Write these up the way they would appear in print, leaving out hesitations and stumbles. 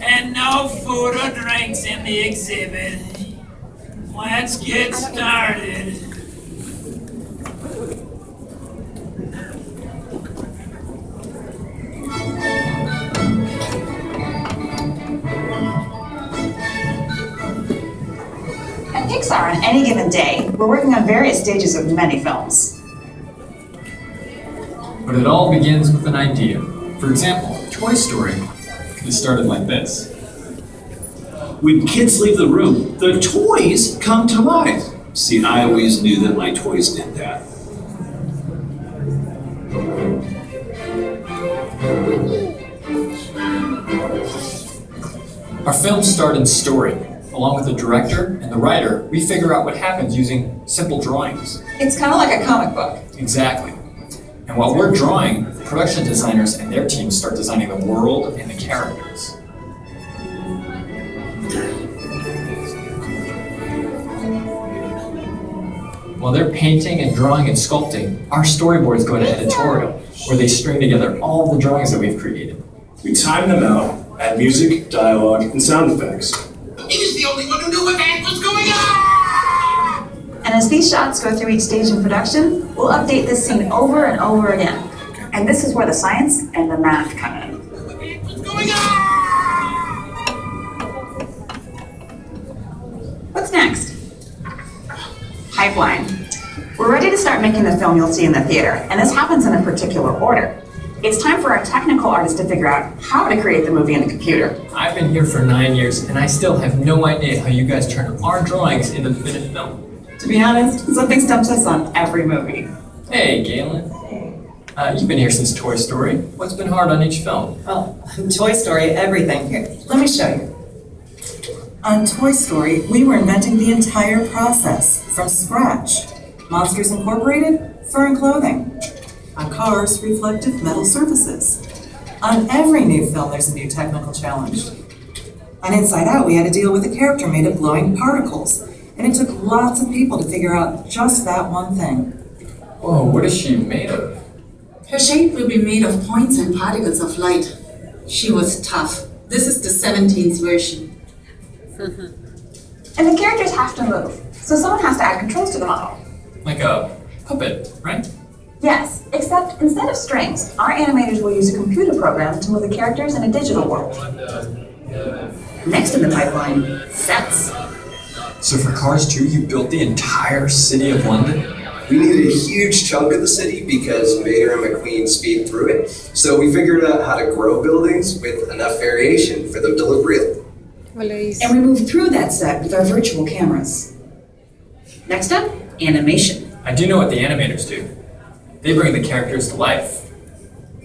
And no food or drinks in the exhibit. Let's get started. At Pixar, on any given day, we're working on various stages of many films. But it all begins with an idea. For example, Toy Story could have started like this. When kids leave the room, the toys come to life. See, I always knew that my toys did that. Our films start in story. Along with the director and the writer, we figure out what happens using simple drawings. It's kind of like a comic book. Exactly. And while we're drawing, production designers and their teams start designing the world and the characters. While they're painting and drawing and sculpting, our storyboards go to editorial, where they string together all the drawings that we've created. We time them out, add music, dialogue, and sound effects. He was the only one who knew what the heck was going on! And as these shots go through each stage in production, we'll update this scene over and over again. And this is where the science and the math come in. What the heck was going on? What's next? Pipeline. We're ready to start making the film you'll see in the theater, and this happens in a particular order. It's time for our technical artists to figure out how to create the movie in the computer. I've been here for 9 years, and I still have no idea how you guys turn our drawings into the finished film. To be honest, something stumps us on every movie. Hey, Galen. You've been here since Toy Story. What's been hard on each film? Well, Toy Story, everything. Here, let me show you. On Toy Story, we were inventing the entire process from scratch. Monsters Incorporated, fur and clothing. On Cars, reflective metal surfaces. On every new film, there's a new technical challenge. On Inside Out, we had to deal with a character made of glowing particles, and it took lots of people to figure out just that one thing. Whoa, what is she made of? Her shape will be made of points and particles of light. She was tough. This is the 17th version. And the characters have to move, so someone has to add controls to the model. Like a puppet, right? Yes, except instead of strings, our animators will use a computer program to move the characters in a digital world. Next in the pipeline, sets. So for Cars 2, you built the entire city of London? We needed a huge chunk of the city because Mater and McQueen speed through it. So we figured out how to grow buildings with enough variation for them to look real. And we moved through that set with our virtual cameras. Next up, animation. I do know what the animators do. They bring the characters to life.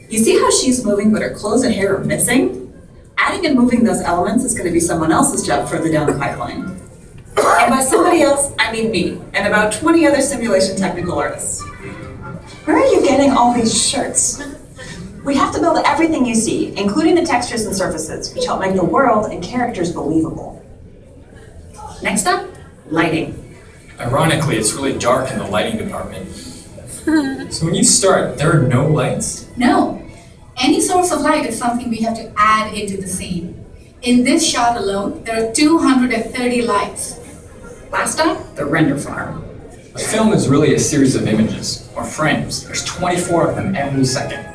You see how she's moving but her clothes and hair are missing? Adding and moving those elements is going to be someone else's job further down the pipeline. And by somebody else, I mean me, and about 20 other simulation technical artists. Where are you getting all these shirts? We have to build everything you see, including the textures and surfaces, which help make the world and characters believable. Next up, lighting. Ironically, it's really dark in the lighting department. So when you start, there are no lights? No. Any source of light is something we have to add into the scene. In this shot alone, there are 230 lights. Last up, the render farm. A film is really a series of images, or frames. There's 24 of them every second.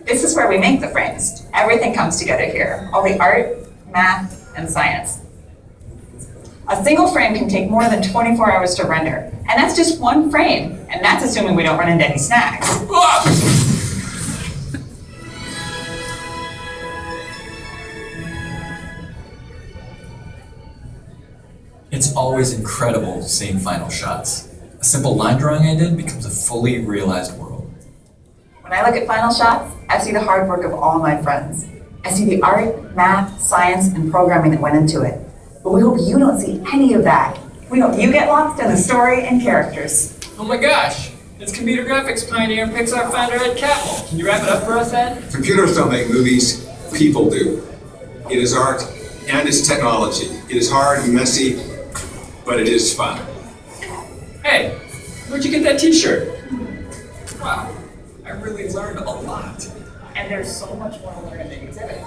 This is where we make the frames. Everything comes together here. All the art, math, and science. A single frame can take more than 24 hours to render. And that's just one frame. And that's assuming we don't run into any snags. It's always incredible seeing final shots. A simple line drawing I did becomes a fully realized world. When I look at final shots, I see the hard work of all my friends. I see the art, math, science, and programming that went into it. But we hope you don't see any of that. We hope you get lost in the story and characters. Oh my gosh! It's computer graphics pioneer and Pixar founder Ed Catmull. Can you wrap it up for us, Ed? Computers don't make movies, people do. It is art and it's technology. It is hard and messy, but it is fun. Hey, where'd you get that t-shirt? Wow, I really learned a lot. And there's so much more to learn in the exhibit.